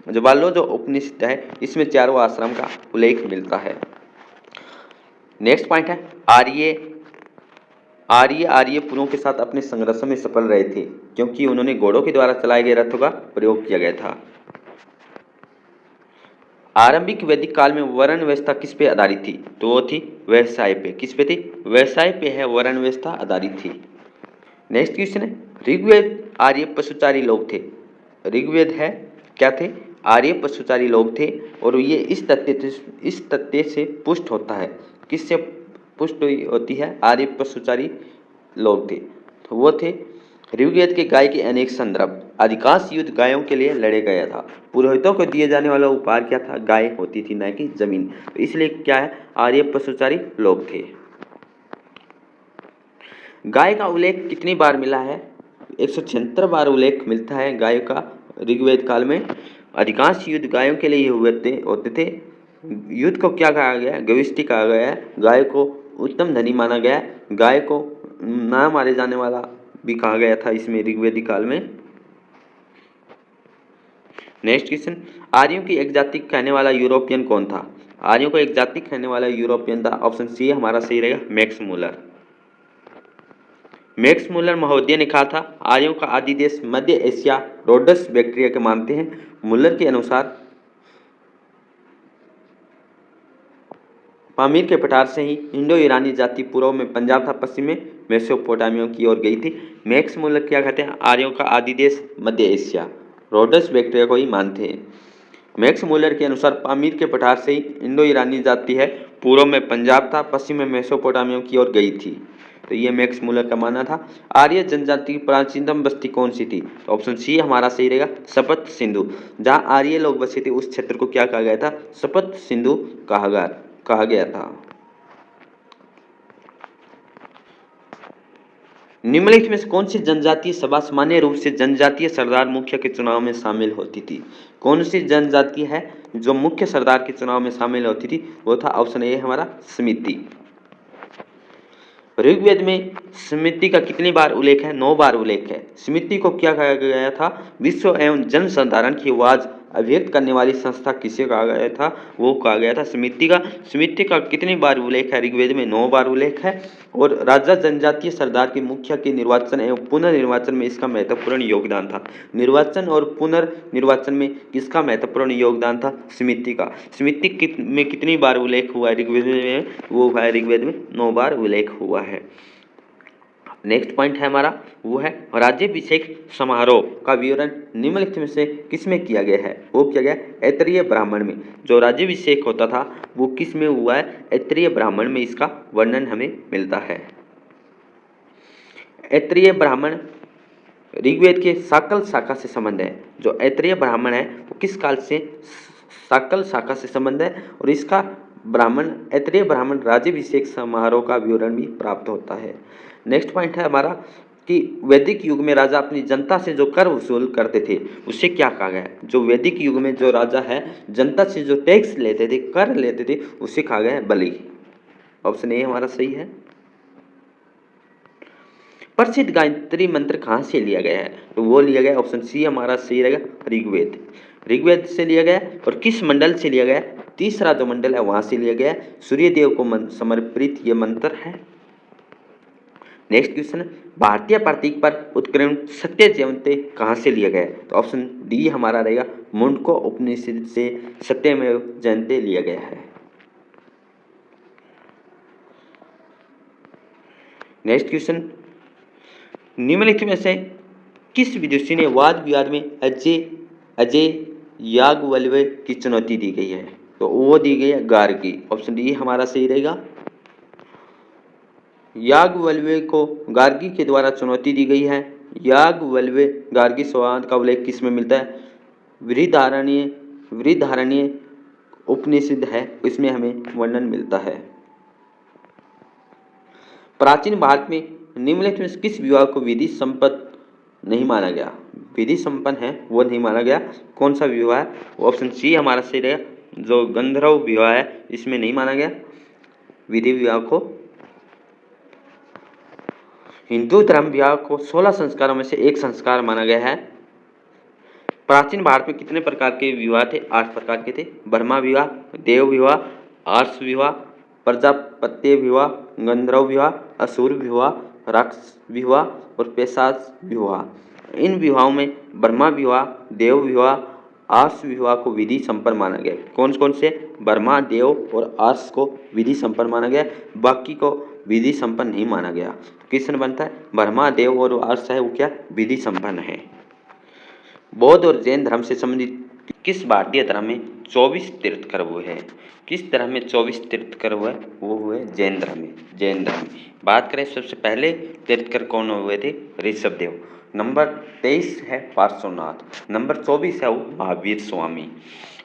जबालो जो उपनिषद है इसमें चारों आश्रम का उल्लेख मिलता है। नेक्स्ट पॉइंट है आर्यपुरों के साथ अपने संघर्ष में सफल रहे थे, क्योंकि उन्होंने घोड़ों के द्वारा चलाए गए रथों का प्रयोग किया गया था। आरंभिक वैदिक काल में वर्ण व्यवस्था किस पे आधारित थी? तो वो थी व्यवसाय पे। किस पे थी? व्यवसाय पे है वर्ण व्यवस्था आधारित थी। नेक्स्ट क्वेश्चन है, ऋग्वेद आर्य पशुचारी लोग थे। ऋग्वेद है क्या थे? आर्य पशुचारी लोग थे, और ये इस तथ्य से पुष्ट होता है। किससे पुष्ट होती है? आर्य पशुचारी लोग थे, तो वो थे ऋग्वेद के गाय के अनेक संदर्भ। अधिकांश युद्ध गायों के लिए लड़े गया था। पुरोहितों को दिए जाने वाला उपहार क्या था? गाय होती थी, न कि जमीन। तो इसलिए क्या है? आर्य पशुचारी लोग थे। गाय का उल्लेख कितनी बार मिला है? 176 बार उल्लेख मिलता है गाय का ऋग्वेद काल में। अधिकांश युद्ध गायों के लिए होते थे। युद्ध को क्या कहा गया? गविष्टि कहा गया है। गाय को उत्तम धनी माना गया। गाय को ना मारे जाने वाला भी कहा गया था इसमें ऋग्वेदिक काल में। नेक्स्ट क्वेश्चन, आर्यों की एक जाति कहने वाला यूरोपियन कौन था? आर्यों को एक जाति कहने वाला यूरोपियन था। ऑप्शन सी हमारा सही रहेगा, मैक्स मूलर। मैक्स मूलर महोदय ने कहा था, आर्यों का आदि देश मध्य एशिया, रोडस बैक्टीरिया के मानते हैं। मूलर के अनुसार पामीर के पठार से ही इंडो ईरानी जाति पूर्व में पंजाब था, पश्चिम में मेसोपोटामिया की ओर गई थी। मैक्स मूलर क्या कहते हैं? आर्यों का आदि देश मध्य एशिया, रोडस बैक्टीरिया को ही मानते हैं। मैक्स मूलर के अनुसार पामीर के पठार से ही इंडो ईरानी जाति है, पूर्व में पंजाब था, पश्चिम में मेसोपोटामिया की ओर गई थी। तो ये मैक्स मूलर का मानना था। आर्य जनजाति की प्राचीनतम बस्ती कौन सी थी? तो ऑप्शन सी हमारा सही रहेगा, सपत सिंधु। जहां आर्य लोग बसे थे उस क्षेत्र को क्या कहा गया था? सपत सिंधु कहा गया था। निम्नलिखित में से कौन सी जनजातीय सभा सामान्य रूप से जनजातीय सरदार मुखिया के चुनाव में शामिल होती थी? कौन सी जनजाति है जो मुख्य सरदार के चुनाव में शामिल होती थी? वो था ऑप्शन ए हमारा समिति। ऋग्वेद में समिति का कितनी बार उल्लेख है? 9 बार उल्लेख है। समिति को क्या कहा गया था? विश्व एवं जन साधारण की आवाज अभिव्यक्त करने वाली संस्था किसे कहा गया था? वो कहा गया था समिति का। समिति का कितनी बार उल्लेख है ऋग्वेद में? 9 बार उल्लेख है। और राजा जनजातीय सरदार के मुखिया के निर्वाचन एवं पुनर्निर्वाचन में इसका महत्वपूर्ण योगदान था। निर्वाचन और पुनर्निर्वाचन में किसका महत्वपूर्ण योगदान था? समिति का। समिति में कितनी बार उल्लेख हुआ है ऋग्वेद में? वो है ऋग्वेद में 9 बार उल्लेख हुआ है। नेक्स्ट पॉइंट है हमारा, वो है राज्याभिषेक समारोह का विवरण निम्नलिखित में से किसमें किया गया है? वो किया गया ऐतरेय ब्राह्मण में। जो राज्याभिषेक होता था वो किस में हुआ है? ऐतरेय ब्राह्मण में इसका वर्णन हमें मिलता है। ऐतरेय ब्राह्मण ऋग्वेद के साकल शाखा से संबंध है। जो ऐतरेय ब्राह्मण है वो किस काल से? साकल शाखा से संबंध है, और इसका ऐतरेय ब्राह्मण राज्याभिषेक समारोह का विवरण भी प्राप्त होता है। नेक्स्ट पॉइंट है हमारा कि वैदिक युग में राजा अपनी जनता से जो कर वसूल करते थे उसे क्या कहा गया? जो वैदिक युग में जो राजा है जनता से जो टैक्स लेते थे, कर लेते थे, उसे कहा गया है बलि। ऑप्शन ए हमारा सही है। प्रसिद्ध गायत्री मंत्र कहाँ से लिया गया है? तो वो लिया गया, ऑप्शन सी हमारा सही रहेगा, ऋग्वेद से लिया गया। और किस मंडल से लिया गया? तीसरा जो मंडल है वहां से लिया गया। सूर्य देव को समर्पित ये मंत्र है। नेक्स्ट क्वेश्चन, भारतीय प्रतीक पर उत्कीर्ण सत्य जयंते कहाँ से लिया गया? तो ऑप्शन डी हमारा रहेगा, मुंडको उपनिषद से सत्यमेव जयंते लिया गया है। नेक्स्ट क्वेश्चन, निम्नलिखित में से किस विदुषी ने वाद विवाद में अजय याज्ञवल्क्य की चुनौती दी गई है? तो वो दी गई है गार्गी। ऑप्शन डी हमारा सही रहेगा। याज्ञवल्क्य को गार्गी के द्वारा चुनौती दी गई है। याज्ञवल्क्य गार्गी संवाद का उल्लेख किस में मिलता है? बृहदारण्यक उपनिषद है, इसमें हमें वर्णन मिलता है। प्राचीन भारत में निम्नलिखित में किस विवाह को विधि संपन्न नहीं माना गया? विधि संपन्न है वो नहीं माना गया। कौन सा विवाह है? ऑप्शन सी हमारा सही रहेगा, जो गंधर्व विवाह है इसमें नहीं माना गया विधि विवाह को। हिंदू धर्म विवाह को 16 संस्कारों में से एक संस्कार माना गया है। प्राचीन भारत में कितने प्रकार के विवाह थे? 8 प्रकार के थे। ब्रह्मा विवाह, देव विवाह, आर्ष विवाह, प्रजापत्य विवाह, गंधर्व विवाह, असुर विवाह, राक्षस विवाह और पैशाच विवाह। इन विवाहों में ब्रह्मा विवाह, देव विवाह, आर्ष विवाह को विधि संपन्न माना गया। कौन कौन से? ब्रह्मा, देव और आर्ष को विधि संपन्न माना गया, बाकी को विधि संपन्न नहीं माना गया। क्वेश्चन बनता है ब्रह्मा, देव और आर्ष है वो क्या? विधि संपन्न है। बौद्ध और जैन धर्म से संबंधित किस भारतीय धर्म में 24 तीर्थंकर हुए हैं? किस धर्म में 24 तीर्थंकर हुए? वो हुए जैन धर्म में। जैन धर्म में बात करें सबसे पहले तीर्थंकर कौन हुए थे? ऋषभदेव। नंबर 23 है पार्श्वनाथ। नंबर 24 है वो महावीर स्वामी।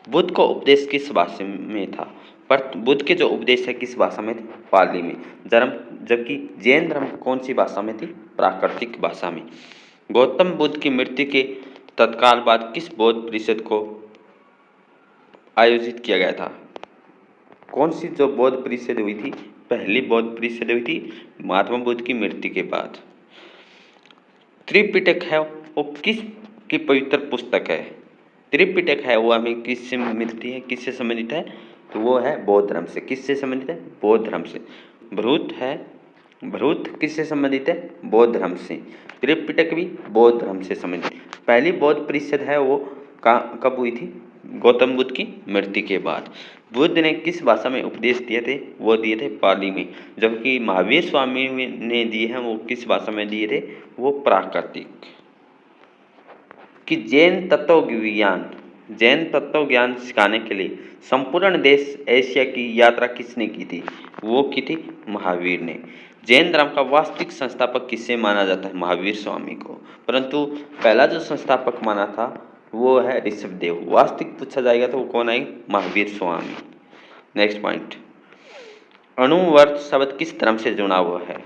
बुद्ध को उपदेश किस भाषा में था? पर बुद्ध के जो उपदेश है किस भाषा में थे? पाली में। जबकि जैन धर्म कौन सी भाषा में थी? प्राकृतिक भाषा में। गौतम बुद्ध की मृत्यु के तत्काल बाद किस बौद्ध परिषद को आयोजित किया गया था? कौन सी जो बौद्ध परिषद हुई थी? पहली बौद्ध परिषद हुई थी महात्मा बुद्ध की मृत्यु के बाद। त्रिपिटक है वो किस की पवित्र पुस्तक है? त्रिपिटक है वो हमें किससे मिलती है, किससे संबंधित है? तो वो है बौद्ध धर्म से। किससे संबंधित है? बौद्ध धर्म से। भरूत है, भरूत किससे संबंधित है? बौद्ध धर्म से। त्रिपिटक भी बौद्ध धर्म से संबंधित। पहली बौद्ध परिषद है वो कब हुई थी? गौतम बुद्ध की मृत्यु के बाद। बुद्ध ने किस भाषा में उपदेश दिए थे? वो दिए थे पाली में। जबकि महावीर स्वामी ने दिए हैं वो किस भाषा में दिए थे? वो प्राकृतिक। कि जैन तत्व ज्ञान सिखाने के लिए संपूर्ण देश एशिया की यात्रा किसने की थी? वो की थी महावीर ने। जैन धर्म का वास्तविक संस्थापक किसे माना जाता है? महावीर स्वामी को। परंतु पहला जो संस्थापक माना था वो है ऋषभदेव। वास्तविक पूछा जाएगा तो वो कौन आएगा? महावीर स्वामी। नेक्स्ट पॉइंट, अणुवर्त शब्द किस धर्म से जुड़ा हुआ है?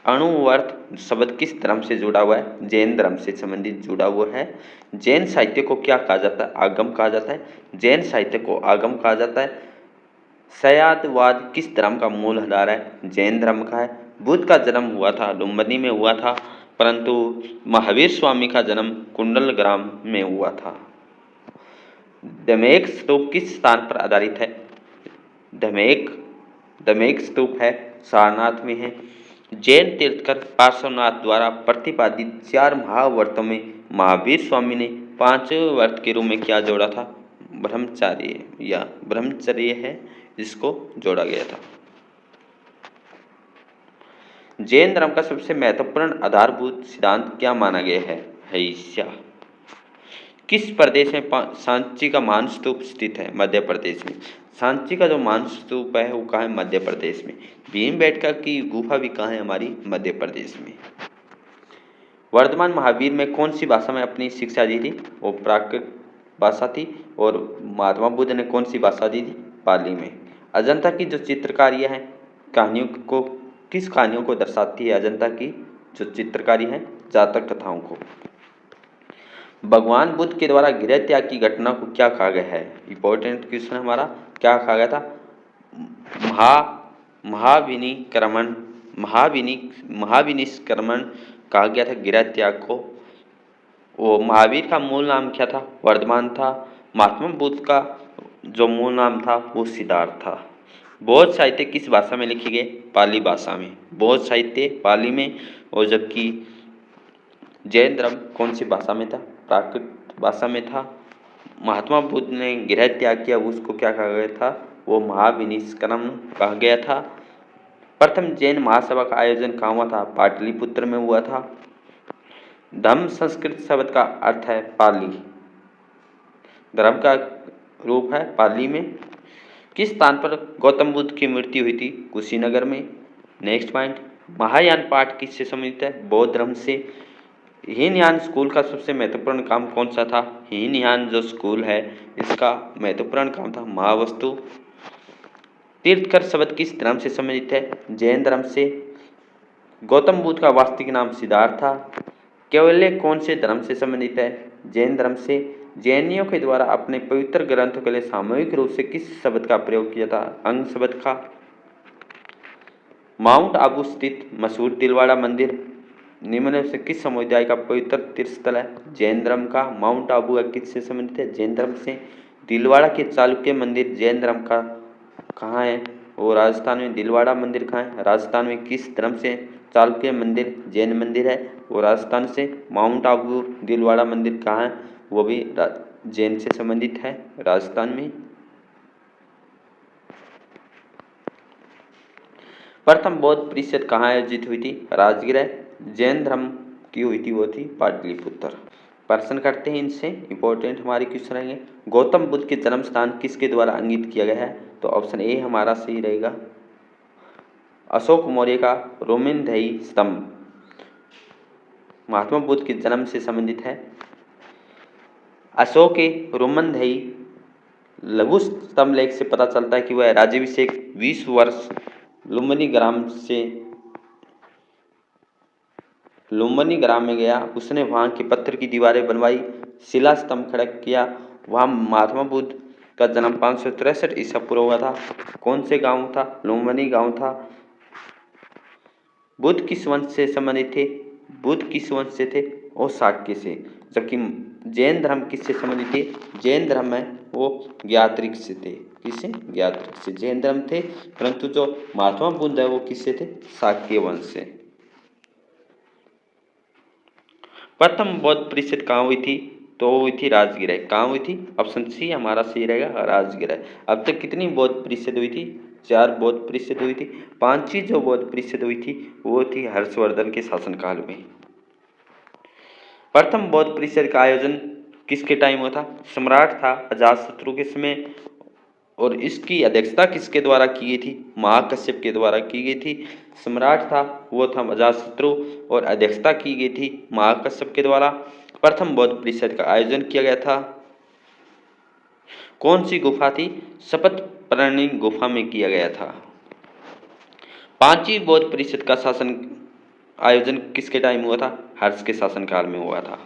अणुवर्त शब्द किस धर्म से जुड़ा हुआ है? जैन धर्म से संबंधित जुड़ा हुआ है। जैन साहित्य को क्या कहा जाता है? आगम कहा जाता है। जैन साहित्य को आगम कहा जाता है। शयादवाद किस धर्म का मूल आधार है? जैन धर्म का है। बुद्ध का जन्म हुआ था लुम्बिनी में हुआ था, परंतु महावीर स्वामी का जन्म कुंडलग्राम में हुआ था। दमेक स्तूप किस स्थान पर आधारित है? दमेक स्तूप है सारनाथ में है। जैन तीर्थंकर पार्श्वनाथ द्वारा प्रतिपादित 4 महाव्रतों में महावीर स्वामी ने 5वें व्रत के रूप में क्या जोड़ा था? ब्रह्मचर्य या ब्रह्मचर्य है जिसको जोड़ा गया था। जैन धर्म का सबसे महत्वपूर्ण आधारभूत सिद्धांत क्या माना गया है? हईसा। किस प्रदेश में सांची का महान स्तूप स्थित है? मध्य प्रदेश में। सांची का जो महान स्तूप है वो कहाँ है? मध्य प्रदेश में। भीमबेटका की गुफा भी कहाँ है? हमारी मध्य प्रदेश में। वर्धमान महावीर में कौन सी भाषा में अपनी शिक्षा दी थी? वो प्राकृत भाषा थी। और महात्मा बुद्ध ने कौन सी भाषा दी थी? पाली में। अजंता की जो चित्रकारियाँ हैं कहानियों को किस कहानियों को दर्शाती है? अजंता की जो चित्रकारी है जातक कथाओं को। भगवान बुद्ध के द्वारा गृह त्याग की घटना को क्या कहा गया है? इंपॉर्टेंट क्वेश्चन हमारा। क्या कहा गया था? महाविनिष्क्रमण कहा गया था गृह त्याग को। वो महावीर का मूल नाम क्या था? वर्धमान था। महात्मा बुद्ध का जो मूल नाम था वो सिद्धार्थ था। बौद्ध साहित्य किस भाषा में लिखी गई? पाली भाषा में। बौद्ध साहित्य पाली में। और जबकि जैन धर्म कौन सी भाषा में था? प्राकृत भाषा में था। महात्मा बुद्ध ने गृह त्याग किया उसको क्या कहा गया था? वो महाविनिष्क्रमण कहा गया था। प्रथम जैन महासभा का आयोजन कहाँ हुआ था? पाटलिपुत्र में हुआ था। धम्म संस्कृत शब्द का अर्थ है पाली। धर्म का रूप है पाली में। किस स्थान पर गौतम बुद्ध की मृत्यु हुई थी? कुशीनगर में। नेक्स्ट पॉइंट, महायान पाठ किससे संबंधित है? बौद्ध धर्म से। हीनयान स्कूल का सबसे महत्वपूर्ण काम कौन सा था? हीनयान जो स्कूल है इसका महत्वपूर्ण काम था महावस्तु। तीर्थंकर शब्द किस धर्म से संबंधित है? जैन धर्म से। गौतम बुद्ध का वास्तविक नाम सिद्धार्थ था। केवल्य कौन से धर्म से संबंधित है? जैन धर्म से। जैनियों के द्वारा अपने पवित्र ग्रंथों के लिए सामूहिक रूप से किस शब्द का प्रयोग किया था? अंग शब्द का। माउंट आबू स्थित मशहूर दिलवाड़ा मंदिर निम्न में से किस समुदाय का पवित्र तीर्थस्थल है? जैन धर्म का। माउंट आबू किससे संबंधित है? जैन धर्म से। दिलवाड़ा के चालुक्य मंदिर जैन धर्म का कहाँ है? वो राजस्थान में। दिलवाड़ा मंदिर कहाँ है? राजस्थान में। किस धर्म से चालुक्य मंदिर जैन मंदिर है वो राजस्थान से। माउंट आबू दिलवाड़ा मंदिर कहाँ है, वो भी जैन से संबंधित है राजस्थान में। प्रथम बौद्ध परिषद कहाँ आयोजित हुई थी, राजगृह। जैन धर्म की हुई थी वो थी पाटलिपुत्र। प्रश्न करते हैं इनसे, इंपॉर्टेंट हमारे क्वेश्चन रहेंगे। गौतम बुद्ध के जन्म स्थान किसके द्वारा अंकित किया गया है, तो ऑप्शन ए हमारा सही रहेगा, अशोक मौर्य का रोमेनदही स्तंभ महात्मा बुद्ध के जन्म से संबंधित है। अशोक के रोमनदही लघु स्तंभ लेख से पता चलता है कि वह राज्याभिषेक 20 वर्ष लुम्बिनी ग्राम में गया। उसने वहाँ के पत्थर की दीवारें बनवाई, शिला स्तंभ खड़ा किया। वहाँ महात्मा बुद्ध का जन्म 563 ईसा पूर्व हुआ था। कौन से गांव था, लुम्बिनी गांव था। बुद्ध किस वंश से संबंधित थे, बुद्ध किस वंश से थे, और शाक्य से। जबकि जैन धर्म किससे संबंधित थे, जैन धर्म है वो ज्ञात्रिक से थे। किससे, ज्ञात्रिक से जैन धर्म थे, परंतु जो महात्मा बुद्ध है वो किससे थे, शाक्य वंश से। प्रथम बौद्ध परिषद कहाँ हुई थी, तो हुई थी राजगृह। कहाँ हुई थी, ऑप्शन सी हमारा सही रहेगा, राजगृह। अब तक कितनी बौद्ध परिषद हुई थी, 4 बौद्ध परिषद हुई थी। 5वीं जो बौद्ध परिषद हुई थी वो थी हर्षवर्धन के शासनकाल में। प्रथम बौद्ध परिषद का आयोजन किसके टाइम हुआ था, सम्राट था अजातशत्रु के समय। और इसकी अध्यक्षता किसके द्वारा की गई थी, महाकश्यप के द्वारा की गई थी। सम्राट था वो था अजातशत्रु और अध्यक्षता की गई थी महाकश्यप के द्वारा। प्रथम बौद्ध परिषद का आयोजन किया गया था, कौन सी गुफा थी, शपथपराणी गुफा में किया गया था। 5वीं बौद्ध परिषद का शासन आयोजन किसके टाइम हुआ था, हर्ष के शासनकाल में हुआ था।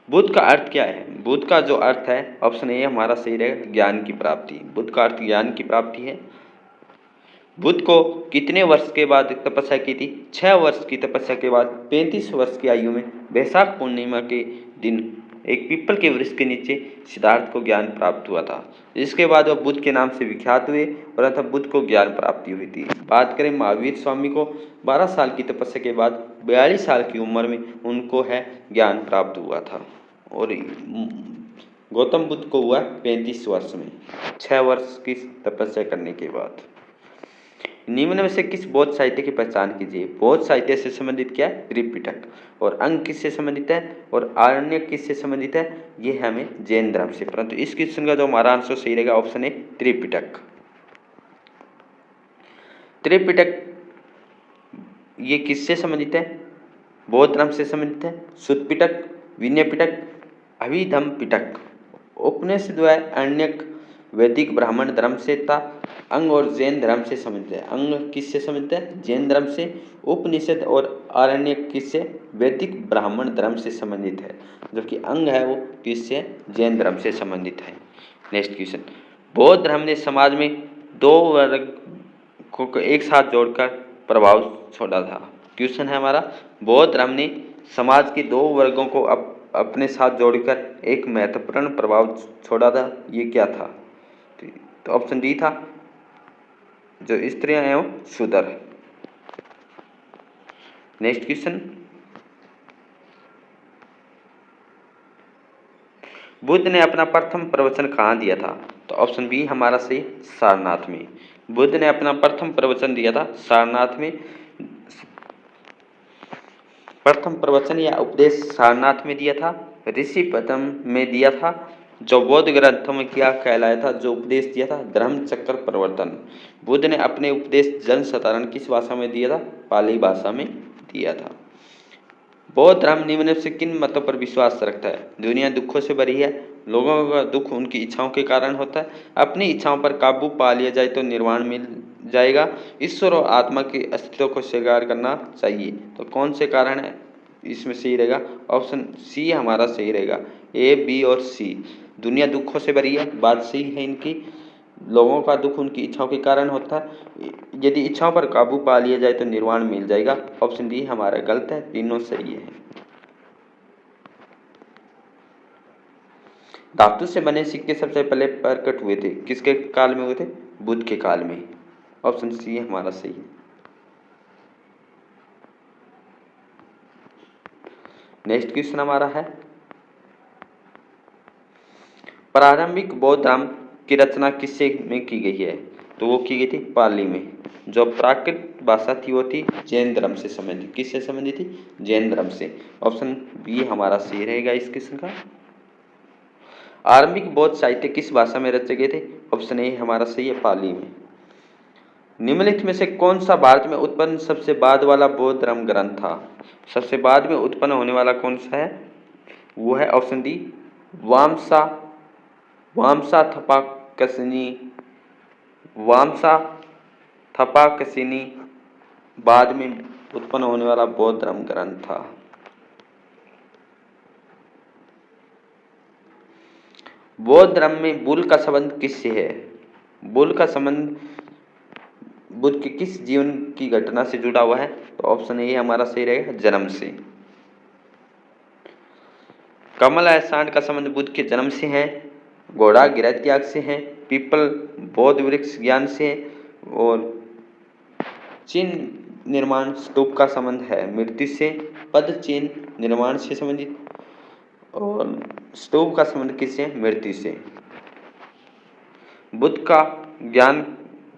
बुद्ध का अर्थ क्या है, बुद्ध का जो अर्थ है ऑप्शन ए हमारा सही रहेगा, ज्ञान की प्राप्ति। बुद्ध का अर्थ ज्ञान की प्राप्ति है। बुद्ध को कितने वर्ष के बाद तपस्या की थी, 6 वर्ष की तपस्या के बाद 35 वर्ष की आयु में वैशाख पूर्णिमा के दिन एक पीपल के वृक्ष के नीचे सिद्धार्थ को ज्ञान प्राप्त हुआ था। इसके बाद वह बुद्ध के नाम से विख्यात हुए और अतः बुद्ध को ज्ञान प्राप्ति हुई थी। बात करें महावीर स्वामी को 12 साल की तपस्या के बाद 42 साल की उम्र में उनको है ज्ञान प्राप्त हुआ था। और गौतम बुद्ध को हुआ 35 वर्ष में, 6 वर्ष की तपस्या करने के बाद। निम्न में से किस बौद्ध साहित्य की पहचान कीजिए। बौद्ध साहित्य से संबंधित क्या है, त्रिपिटक। और अंग किससे संबंधित है, और आरण्यक किससे संबंधित है, ये है हमें जैन धर्म से। परंतु इस क्वेश्चन का जो हमारा आंसर सही रहेगा ऑप्शन ए त्रिपिटक। त्रिपिटक ये किससे संबंधित है, बौद्ध धर्म से संबंधित है। सुत्त पिटक, विनय पिटक, अभिधम्म पिटक। उपनिषद व आरण्यक वैदिक ब्राह्मण धर्म से था। अंग और जैन धर्म से संबंधित है। अंग किससे संबंधित है, जैन धर्म से। उपनिषद और आरण्यक किससे, वैदिक ब्राह्मण धर्म से संबंधित है। जबकि अंग है वो किससे, जैन धर्म से संबंधित है। नेक्स्ट क्वेश्चन, बौद्ध धर्म ने समाज में 2 वर्ग को एक साथ जोड़कर प्रभाव छोड़ा था। क्वेश्चन है हमारा, बौद्ध धर्म ने समाज के 2 वर्गों को अपने साथ जोड़कर एक महत्वपूर्ण प्रभाव छोड़ा था, ये क्या था, तो ऑप्शन डी था, जो स्त्रियां एवं शूद्र। नेक्स्ट क्वेश्चन, बुद्ध ने अपना प्रथम प्रवचन कहाँ दिया था, तो ऑप्शन बी हमारा सही, सारनाथ में। बुद्ध ने अपना प्रथम प्रवचन दिया था सारनाथ में। प्रथम प्रवचन या उपदेश सारनाथ में दिया था, ऋषिपदम में दिया था। जो बौद्ध ग्रंथों में क्या कहलाया था, जो उपदेश दिया था, धर्म चक्र प्रवर्तन। बुद्ध ने अपने उपदेश जन साधारण किस भाषा में दिया था, पाली भाषा में दिया था। बौद्ध धर्म निम्न से किन मतों पर विश्वास रखता है, दुनिया दुखों से भरी है, लोगों का दुख उनकी इच्छाओं के कारण होता है, अपनी इच्छाओं पर काबू पा लिया जाए तो निर्वाण मिल जाएगा, ईश्वर और आत्मा के अस्तित्व को स्वीकार करना चाहिए। तो कौन से कारण है इसमें सही रहेगा, ऑप्शन सी हमारा सही रहेगा, ए बी और सी। दुनिया दुखों से भरी है, बात सही है इनकी। लोगों का दुख उनकी इच्छाओं के कारण होता है, यदि इच्छाओं पर काबू पा लिया जाए तो निर्वाण मिल जाएगा। ऑप्शन डी हमारा गलत है, तीनों सही है। धातु से बने सिक्के सबसे पहले प्रकट हुए थे, किसके काल में हुए थे? बुद्ध के काल में। ऑप्शन सी हमारा सही है। नेक्स्ट क्वेश्चन हमारा है, प्रारंभिक बौद्ध धर्म की रचना किससे में की गई है? तो वो की गई थी पाली में। जो प्राकृत भाषा थी वो थी जैन धर्म से संबंधित। किससे संबंधित थी? जैन धर्म से। ऑप्शन बी हमारा सही रहेगा इस क्वेश्चन का। आरंभिक बौद्ध साहित्य किस भाषा में रचे गए थे? ऑप्शन ए हमारा सही है, पाली में। निम्नलिखित में से कौन सा भारत में उत्पन्न सबसे बाद वाला बौद्ध धर्म ग्रंथ था? सबसे बाद में उत्पन्न होने वाला कौन सा है? वो है ऑप्शन डी वामसा वामसा थपाकसिनी। वामसा थपाकसिनी बाद में उत्पन्न होने वाला बौद्ध धर्म ग्रंथ था। बौद्ध धर्म में बुल का संबंध किससे है? बुल का संबंध बुद्ध के किस जीवन की घटना से जुड़ा हुआ है? तो ऑप्शन ए हमारा सही रहेगा, जन्म से। कमल या सांड का संबंध बुद्ध के जन्म से है, घोड़ा गृह त्याग से है, पीपल बौद्ध वृक्ष ज्ञान से है, और चिन्ह निर्माण स्तूप का संबंध है मृत्यु से, पद चिन्ह निर्माण से संबंधित, और स्तूप का संबंध किससे? मृत्यु से। बुद्ध का ज्ञान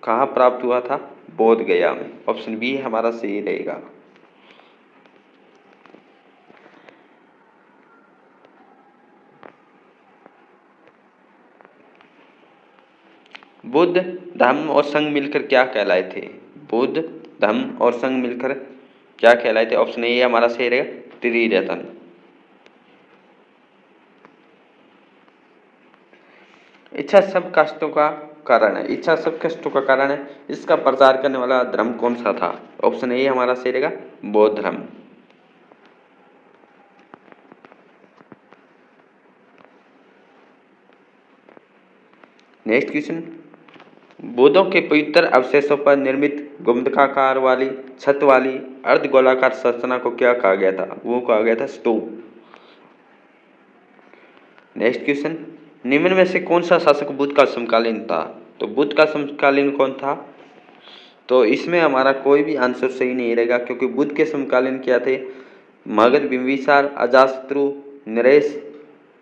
कहाँ प्राप्त हुआ था? बोध गया में। ऑप्शन बी हमारा सही रहेगा। बुद्ध धम्म और संघ मिलकर क्या कहलाए थे? बुद्ध धम्म और संघ मिलकर क्या कहलाए थे? ऑप्शन ए हमारा सही रहेगा, त्रिरत्न। इच्छा सब कष्टों का कारण है। इच्छा सब कष्टों का कारण है, इसका प्रचार करने वाला धर्म कौन सा था? ऑप्शन ए हमारा सही रहेगा, बौद्ध धर्म। नेक्स्ट क्वेश्चन, बुद्धों के पवित्र अवशेषों पर निर्मित गुंबदाकार वाली छत वाली अर्धगोलाकार संरचना को क्या कहा गया था? वो कहा गया था स्तूप। नेक्स्ट क्वेश्चन, निम्न में से कौन सा शासक बुद्ध का समकालीन था? तो बुद्ध का समकालीन कौन था? तो इसमें हमारा कोई भी आंसर सही नहीं रहेगा, क्योंकि बुद्ध के समकालीन क्या थे? मगध, बिंबिसार, अजातशत्रु, नरेश,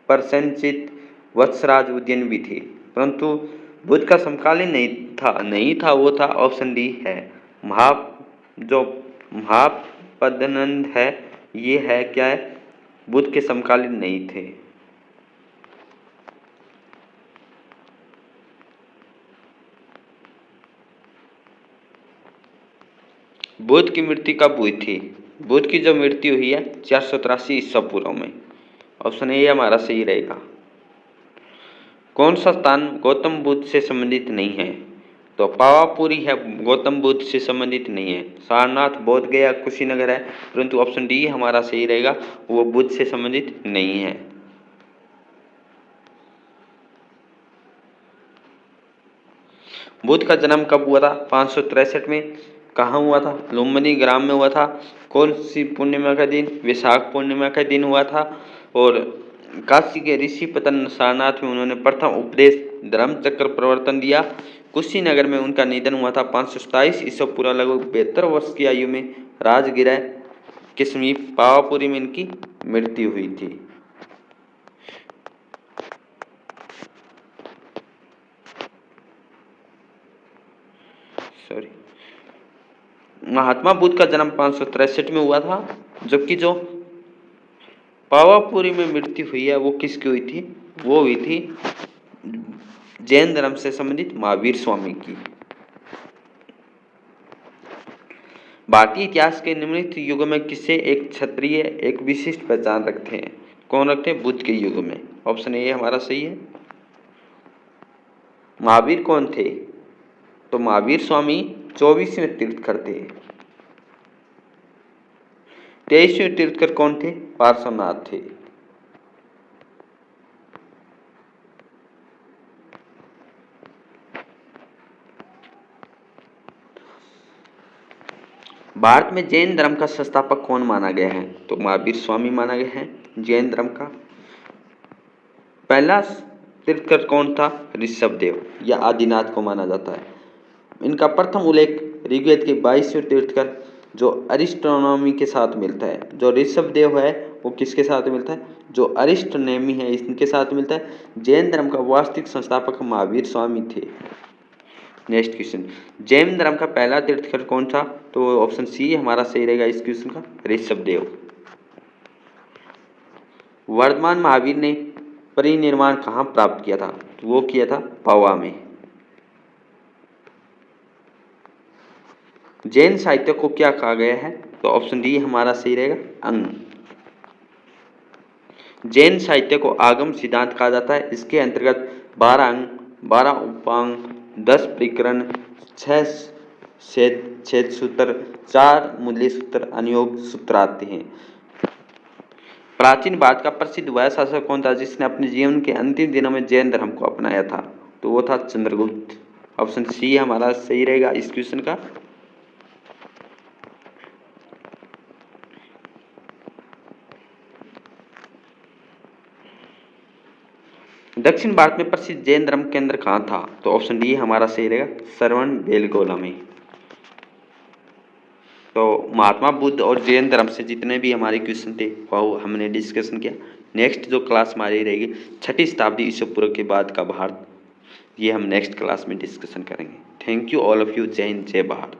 प्रसेनजित, वत्सराज, उदयन भी थे, परंतु बुद्ध का समकालीन नहीं था। वो था ऑप्शन डी है, जो महापद्नंद है, ये है क्या है? बुद्ध के समकालीन नहीं थे। बुद्ध की मृत्यु कब हुई थी? बुद्ध की जो मृत्यु हुई है 483 ईसा पूर्व में। ऑप्शन ए हमारा सही रहेगा। कौन सा स्थान गौतम बुद्ध से संबंधित नहीं है? तो पावापुरी है, गौतम बुद्ध से संबंधित नहीं है। सारनाथ, बोध गया, कुशीनगर है, परंतु ऑप्शन डी हमारा सही रहेगा, वो बुद्ध से संबंधित नहीं है। बुद्ध का जन्म कब हुआ था? 563 में। कहाँ हुआ था? लुम्बिनी ग्राम में हुआ था। कौन सी पूर्णिमा का दिन? वैशाख पूर्णिमा का दिन हुआ था। और काशी के ऋषि पतन सारनाथ में उन्होंने प्रथम उपदेश धर्म चक्र प्रवर्तन दिया। कुशीनगर में उनका निधन हुआ था 527 ईसा पूर्व, लगभग 72 वर्ष की आयु में राजगिरह के समीप पावापुरी में इनकी मृत्यु हुई थी। महात्मा बुद्ध का जन्म 563 में हुआ था, जबकि जो पावापुरी में मृत्यु हुई है वो किसकी हुई थी? वो हुई थी जैन धर्म से संबंधित महावीर स्वामी की। भारतीय इतिहास के निम्नलिखित युगों में किसे एक क्षत्रिय एक विशिष्ट पहचान रखते हैं? कौन रखते हैं? बुद्ध के युग में। ऑप्शन ए हमारा सही है। महावीर कौन थे? तो महावीर स्वामी 24वें तीर्थकर थे। 23वें तीर्थकर कौन थे? पार्श्वनाथ थे। भारत में जैन धर्म का संस्थापक कौन माना गया है? तो महावीर स्वामी माना गया है जैन धर्म का। पहला तीर्थकर कौन था? ऋषभदेव या आदिनाथ को माना जाता है। इनका प्रथम उल्लेख ऋग्वेद के 22वें तीर्थकर जो अरिस्ट्रोनॉमी के साथ मिलता है। जो ऋषभदेव है वो किसके साथ मिलता है? जो अरिस्ट्रोनॉमी है इनके साथ मिलता है। जैन धर्म का वास्तविक संस्थापक महावीर स्वामी थे। नेक्स्ट क्वेश्चन, जैन धर्म का पहला तीर्थकर कौन था? तो ऑप्शन सी हमारा सही रहेगा इस क्वेश्चन का, ऋषभदेव। वर्धमान महावीर ने परिनिर्वाण कहाँ प्राप्त किया था? तो वो किया था पवा में। जैन साहित्य को क्या कहा गया है? तो ऑप्शन डी हमारा सही रहेगा, अंग। जैन साहित्य को आगम सिद्धांत कहा जाता है। इसके अंतर्गत 12 अंग, 12 उपांग, 10 प्रकरण, 6 छेद सूत्र, 4 मूल्य सूत्र, अनुयोग सूत्र आते हैं। प्राचीन भारत का प्रसिद्ध वह शासक कौन था जिसने अपने जीवन के अंतिम दिनों में जैन धर्म को अपनाया था? तो वो था चंद्रगुप्त। ऑप्शन सी हमारा सही रहेगा इस क्वेश्चन का। दक्षिण भारत में प्रसिद्ध जैन धर्म केंद्र कहाँ था? तो ऑप्शन डी हमारा सही रहेगा, श्रवण बेलगोला में। तो महात्मा बुद्ध और जैन धर्म से जितने भी हमारे क्वेश्चन थे वो हमने डिस्कशन किया। नेक्स्ट जो क्लास हमारी रहेगी 6ठी शताब्दी ईसा पूर्व के बाद का भारत, ये हम नेक्स्ट क्लास में डिस्कशन करेंगे। Thank you all of you. जय हिंद, जय भारत।